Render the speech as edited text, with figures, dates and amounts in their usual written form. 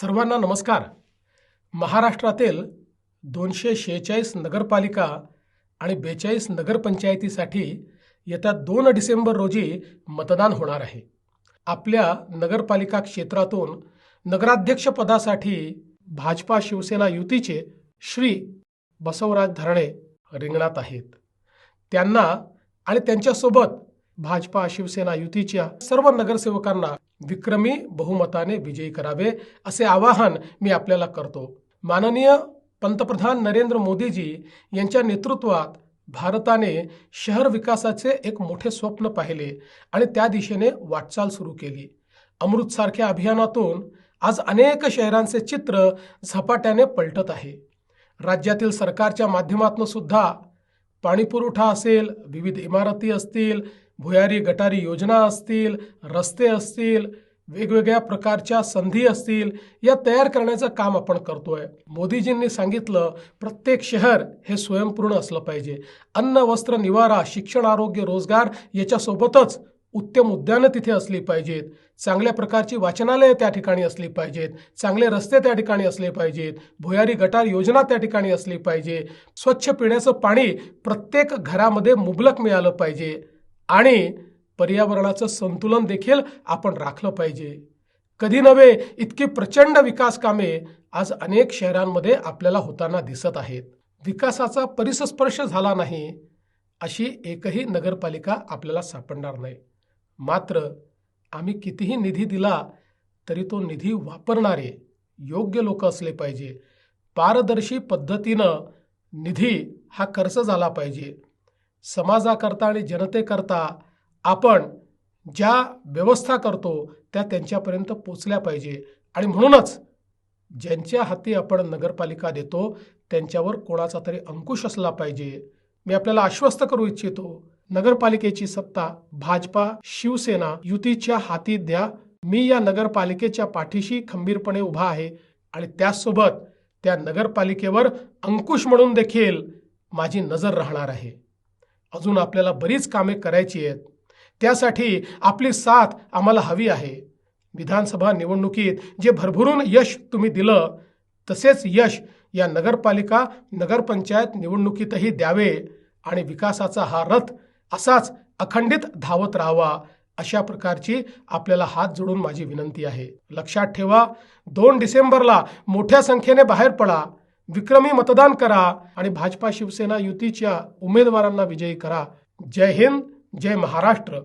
सर्वांना नमस्कार. महाराष्ट्रातील 246 नगरपालिका आणि 42 नगरपंचायतीसाठी येत्या 2 डिसेंबर रोजी मतदान होणार आहे. आपल्या नगरपालिका क्षेत्रातून नगराध्यक्षपदासाठी भाजपा शिवसेना युतीचे श्री बसवराज धरणे रिंगणात आहेत. त्यांना आणि त्यांच्यासोबत भाजपा शिवसेना युतीच्या सर्व नगरसेवकांना विक्रमी बहुमताने विजयी करावे असे आवाहन मी आपल्याला करतो. माननीय पंतप्रधान नरेंद्र मोदीजी यांच्या नेतृत्वात भारताने शहर विकासाचे एक मोठे स्वप्न पाहिले आणि त्या दिशेने वाटचाल सुरू केली. अमृतसारख्या अभियानातून आज अनेक शहरांचे चित्र झपाट्याने पलटत आहे. राज्यातील सरकारच्या माध्यमातून सुद्धा पाणीपुरवठा असेल, विविध इमारती असतील, भुयारी गटारी योजना असतील, रस्ते असतील, वेगवेगळ्या प्रकारच्या संधी असतील, या तयार करण्याचं काम आपण करतोय. मोदीजींनी सांगितलं प्रत्येक शहर हे स्वयंपूर्ण असलं पाहिजे. अन्न, वस्त्र, निवारा, शिक्षण, आरोग्य, रोजगार याच्यासोबतच उत्तम उद्यानं तिथे असली पाहिजेत. चांगल्या प्रकारची वाचनालयं त्या ठिकाणी असली पाहिजेत. चांगले रस्ते त्या ठिकाणी असले पाहिजेत. भुयारी गटार योजना त्या ठिकाणी असली पाहिजे. स्वच्छ पिण्याचं पाणी प्रत्येक घरामध्ये मुबलक मिळालं पाहिजे आणि पर्यावरणाचं संतुलन देखील आपण राखलं पाहिजे. कधी नव्हे इतकी प्रचंड विकास कामे आज अनेक शहरांमध्ये आपल्याला होताना दिसत आहेत. विकासाचा परिसस्पर्श झाला नाही अशी एकही नगरपालिका आपल्याला सापडणार नाही. मात्र आम्ही कितीही निधी दिला तरी तो निधी वापरणारे योग्य लोक असले पाहिजे. पारदर्शी पद्धतीनं निधी हा खर्च झाला पाहिजे. समाजाकरता आणि जनतेकरता आपण ज्या व्यवस्था करतो त्या त्यांच्यापर्यंत पोचल्या पाहिजे. आणि म्हणूनच ज्यांच्या हाती आपण नगरपालिका देतो त्यांच्यावर कोणाचा तरी अंकुश असला पाहिजे. मी आपल्याला आश्वस्त करू इच्छितो, नगरपालिकेची सत्ता भाजपा शिवसेना युतीच्या हाती द्या. मी या नगरपालिकेच्या पाठीशी खंबीरपणे उभा आहे आणि त्याचसोबत त्या नगरपालिकेवर अंकुश म्हणून देखील माझी नजर राहणार आहे. अजून आपल्याला बरीच कामे करायची आहेत. त्यासाठी आपली साथ आम्हाला हवी आहे. विधानसभा निवडणुकीत जे भरभरून यश तुम्ही दिलं तसेच यश या नगरपालिका नगरपंचायत निवडणुकीतही द्यावे आणि विकासाचा हा रथ असाच अखंडित धावत राहावा अशा प्रकारची आपल्याला हात जोडून माझी विनंती आहे. लक्षात ठेवा, 2 डिसेंबरला मोठ्या संख्येने बाहेर पडा, विक्रमी मतदान करा आणि भाजपा शिवसेना युतीच्या उमेदवारांना विजयी करा. जय हिंद, जय महाराष्ट्र.